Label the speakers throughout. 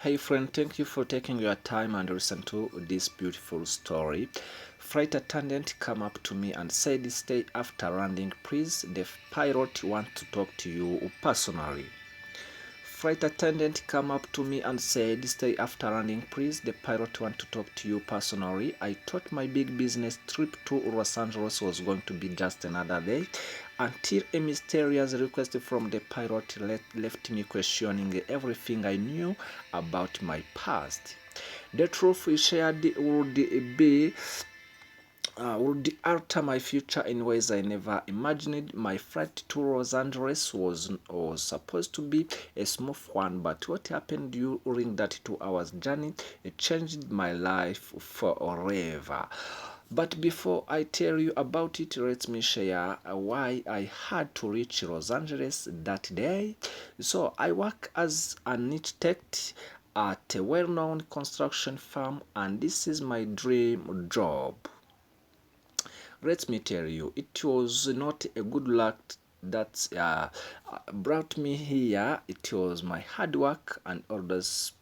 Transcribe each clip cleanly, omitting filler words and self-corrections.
Speaker 1: Hey friend, thank you for taking your time and listen to this beautiful story. Flight attendant come up to me and said, "Stay after landing, please. The pilot want to talk to you personally." Flight attendant come up to me and said, "Stay after landing, please. The pilot want to talk to you personally." I thought my big business trip to Los Angeles was going to be just another day until a mysterious request from the pilot left me questioning everything I knew about my past. The truth we shared would alter my future in ways I never imagined. My flight to Los Angeles was supposed to be a smooth one, but what happened during that 2 hours journey, it changed my life forever. But before I tell you about it, let me share why I had to reach Los Angeles that day. So I work as an architect at a well-known construction firm, and this is my dream job. Let me tell you, it was not a good luck that brought me here. It was my hard work and all those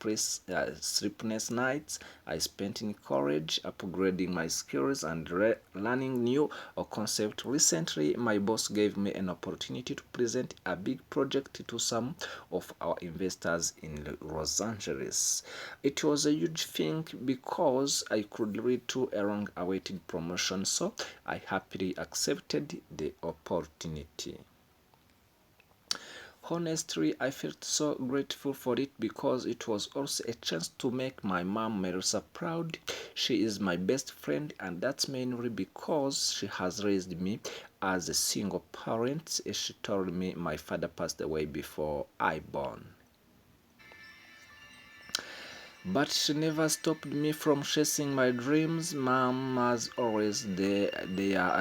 Speaker 1: sleepless nights I spent in college upgrading my skills and learning new concepts. Recently, my boss gave me an opportunity to present a big project to some of our investors in Los Angeles. It was a huge thing because I could lead to a long-awaited promotion, so I happily accepted the opportunity. Honestly, I felt so grateful for it because it was also a chance to make my mom Melissa proud. She is my best friend, and that's mainly because she has raised me as a single parent. She told me my father passed away before I born. But she never stopped me from chasing my dreams. Mom was always there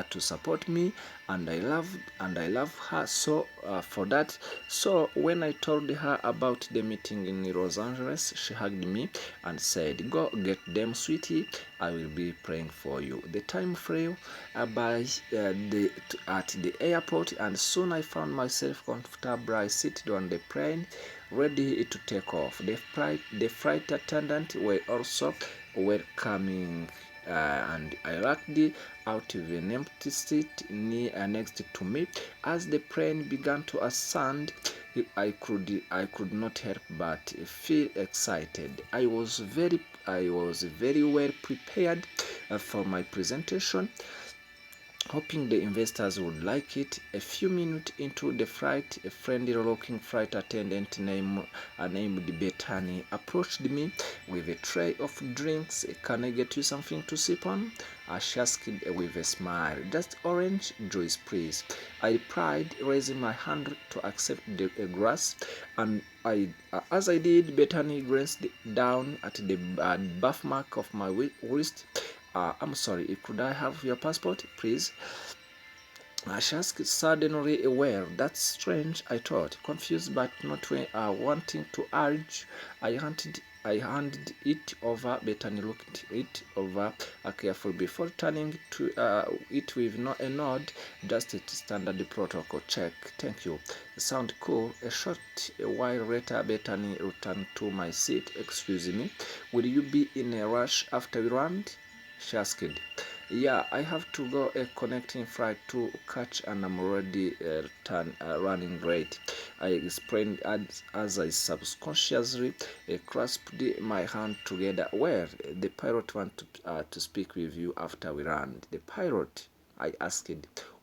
Speaker 1: to support me, and I love her so for that. So when I told her about the meeting in Los Angeles, she hugged me and said, "Go get them, sweetie. I will be praying for you." The time flew at the airport, and soon I found myself comfortable. I seated on the plane, ready to take off. The flight attendant were also welcoming, and I lucked out of an empty seat next to me. As the plane began to ascend, I could not help but feel excited. I was very well prepared for my presentation, hoping the investors would like it. A few minutes into the flight, a friendly-looking flight attendant named Bethany approached me with a tray of drinks. "Can I get you something to sip on?" She asked with a smile. "Just orange juice, please." I replied, raising my hand to accept the glass, and as I did, Bethany glanced down at the birthmark of my wrist. "I'm sorry, could I have your passport, please?" She asked, suddenly aware. "That's strange," I thought, confused but not wanting to urge. I handed it over. Bethany looked it over carefully before turning to it with a nod. "Just a standard protocol check. Thank you. Sound cool." A short while later, Bethany returned to my seat. "Excuse me, will you be in a rush after we land?" she asked. "Yeah, I have to go a connecting flight to catch, and I'm already running late," I explained as I subconsciously clasped my hand together. "Well, the pilot wants to speak with you after we land." "The pilot?" I asked.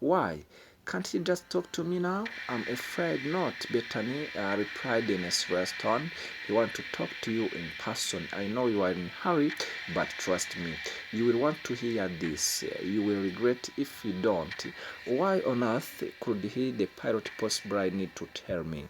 Speaker 1: "Why? Can't he just talk to me now?" "I'm afraid not," Bethany replied in a serious tone. "He wants to talk to you in person. I know you are in a hurry, but trust me, you will want to hear this. You will regret if you don't." Why on earth could he, the pilot, possibly need to tell me?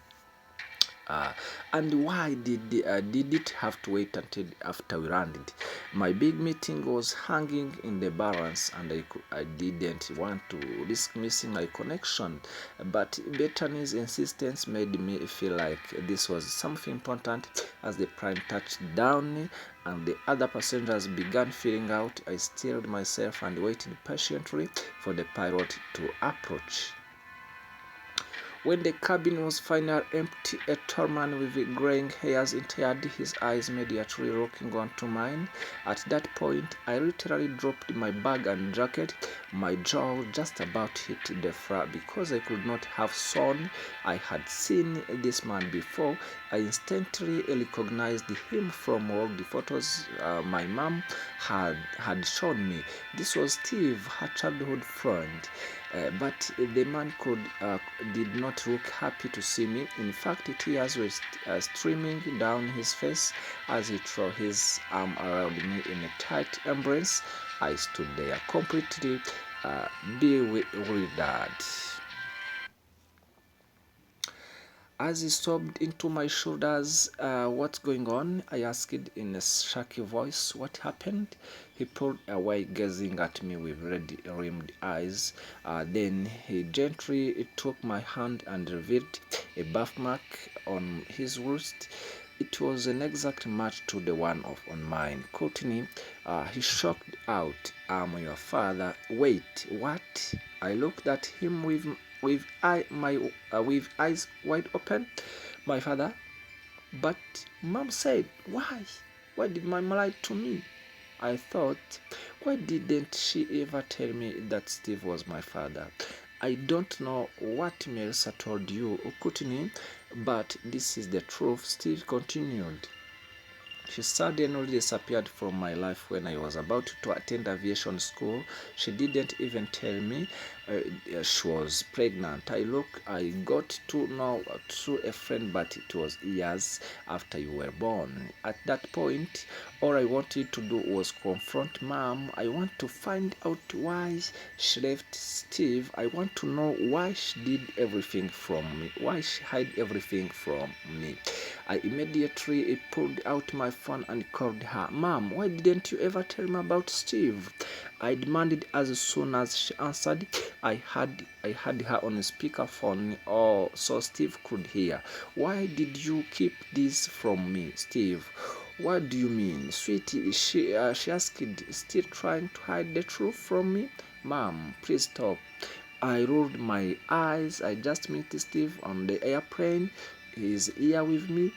Speaker 1: Uh, and why did it have to wait until after we landed? My big meeting was hanging in the balance, and I didn't want to risk missing my connection. But Bethany's insistence made me feel like this was something important. As the plane touched down and the other passengers began filling out, I stilled myself and waited patiently for the pilot to approach. When the cabin was finally empty, a tall man with graying hairs entered, his eyes immediately looking onto mine. At that point, I literally dropped my bag and jacket. My jaw just about hit the floor because I could not have sworn I had seen this man before. I instantly recognized him from all the photos my mom had shown me. This was Steve, her childhood friend. But the man did not look happy to see me. In fact, tears were streaming down his face as he threw his arm around me in a tight embrace. I stood there completely bewildered. As he sobbed into my shoulders, what's going on? I asked in a shaky voice. What happened? He pulled away, gazing at me with red-rimmed eyes. Then he gently took my hand and revealed a birthmark on his wrist. It was an exact match to the one on mine. Courtney, he shocked out, I'm your father. Wait, what? I looked at him with eyes wide open. My father? But mom said, why? Why did mom lie to me? I thought, why didn't she ever tell me that Steve was my father? I don't know what Melissa told you, Courtney, but this is the truth. Steve continued. She suddenly disappeared from my life when I was about to attend aviation school. She didn't even tell me she was pregnant. I got to know through a friend, but it was years after you were born. At that point, all I wanted to do was confront mom. I want to find out why she left Steve. I want to know why she did everything from me, why she hid everything from me. I immediately pulled out my phone and called her. Mom, why didn't you ever tell me about Steve? I demanded as soon as she answered. I had her on speakerphone so Steve could hear. Why did you keep this from me, Steve? What do you mean, sweetie? She asked, still trying to hide the truth from me. Mom, please stop. I rolled my eyes. I just met Steve on the airplane. He's here with me.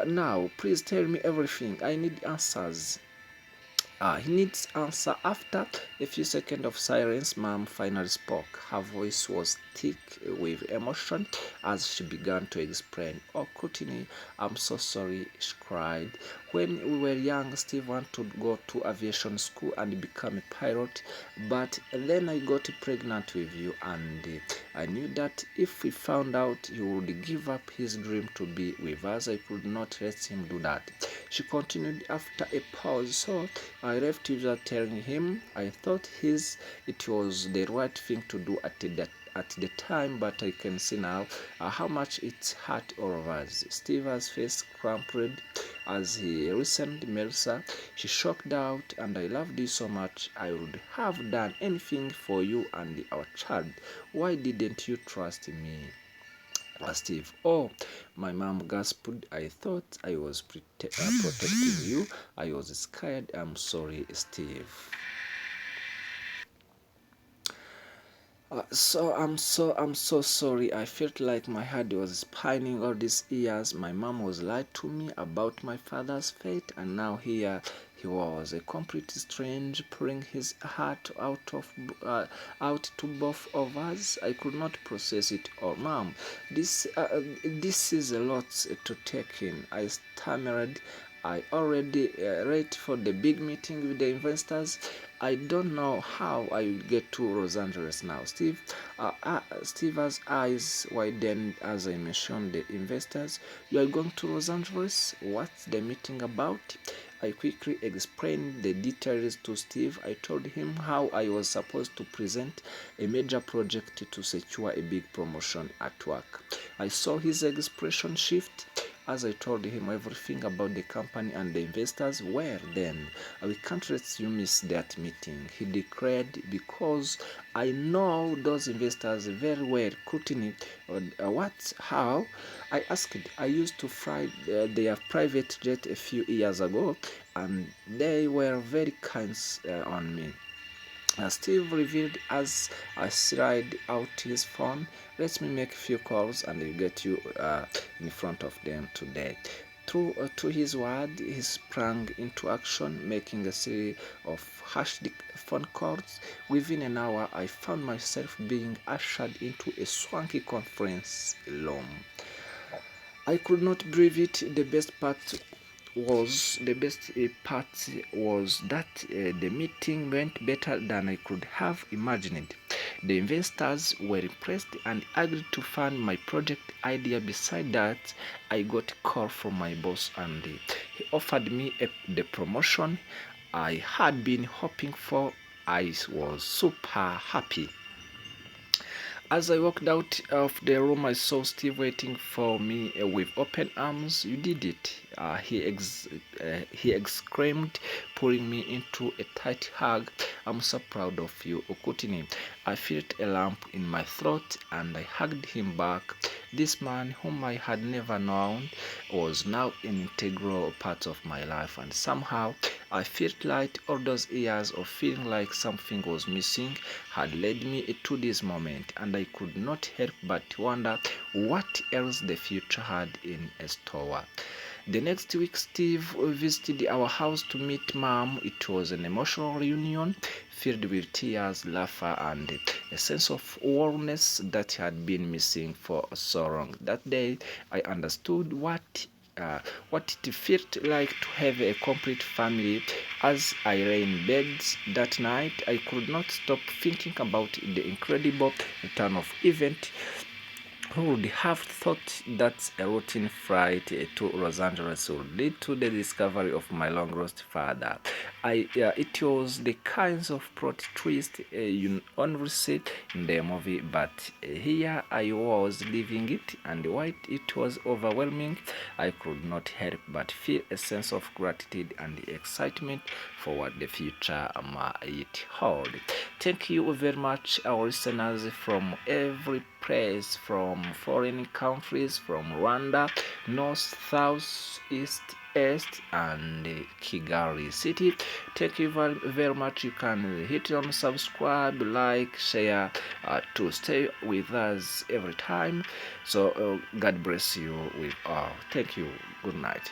Speaker 1: Now, please tell me everything. I need answers. He needs answer. After a few seconds of silence, mom finally spoke. Her voice was thick with emotion as she began to explain. Oh, Courtney, I'm so sorry, she cried. When we were young, Steve wanted to go to aviation school and become a pilot, but then I got pregnant with you, and I knew that if we found out he would give up his dream to be with us, I could not let him do that. She continued after a pause. So I left without telling him. I thought it was the right thing to do at the time, but I can see now how much it hurt all of us. Steve's face crumpled as he listened. Melissa, she shocked out, and I loved you so much. I would have done anything for you and our child. Why didn't you trust me? Steve. Oh, my mom gasped. I thought I was protecting you. I was scared. I'm sorry, Steve. I'm so sorry. I felt like my head was spinning all these years. My mom was lied to me about my father's fate, and now here he was, a complete stranger, pouring his heart out to both of us. I could not process it all. Mom, this is a lot to take in. I stammered. I already read for the big meeting with the investors. I don't know how I will get to Los Angeles now. Steve's eyes widened as I mentioned the investors. You are going to Los Angeles? What's the meeting about? I quickly explained the details to Steve. I told him how I was supposed to present a major project to secure a big promotion at work. I saw his expression shift as I told him everything about the company and the investors. Well then, we can't let you miss that meeting, he declared, because I know those investors very well. Courtney, what? How? I asked. I used to fly their private jet a few years ago, and they were very kind on me. Steve revealed as I slid out his phone, "Let me make a few calls and I'll get you in front of them today." True to his word, he sprang into action, making a series of hushed phone calls. Within an hour, I found myself being ushered into a swanky conference room. I could not believe it. The best part was that the meeting went better than I could have imagined. The investors were impressed and agreed to fund my project idea. Beside that, I got a call from my boss and he offered me the promotion I had been hoping for. I was super happy. As I walked out of the room, I saw Steve waiting for me with open arms. "You did it!" He exclaimed, pulling me into a tight hug. "I'm so proud of you, Okutini." I felt a lump in my throat and I hugged him back. This man, whom I had never known, was now an integral part of my life, and somehow I felt like all those years of feeling like something was missing had led me to this moment, and I could not help but wonder what else the future had in store. The next week, Steve visited our house to meet Mom. It was an emotional reunion filled with tears, laughter, and a sense of warmness that had been missing for so long. That day, I understood what it felt like to have a complete family. As I lay in bed that night, I could not stop thinking about the incredible turn of events. Who would have thought that a routine flight to Los Angeles would lead to the discovery of my long lost father? It was the kinds of plot twist you only see in the movie, but here I was living it, and while it was overwhelming, I could not help but feel a sense of gratitude and excitement for what the future might hold. Thank you very much, our listeners from every place, from foreign countries, from Rwanda, north, south, east, East, and Kigali City. Thank you very much. You can hit on subscribe, like, share to stay with us every time. So God bless you with all. Thank you. Good night.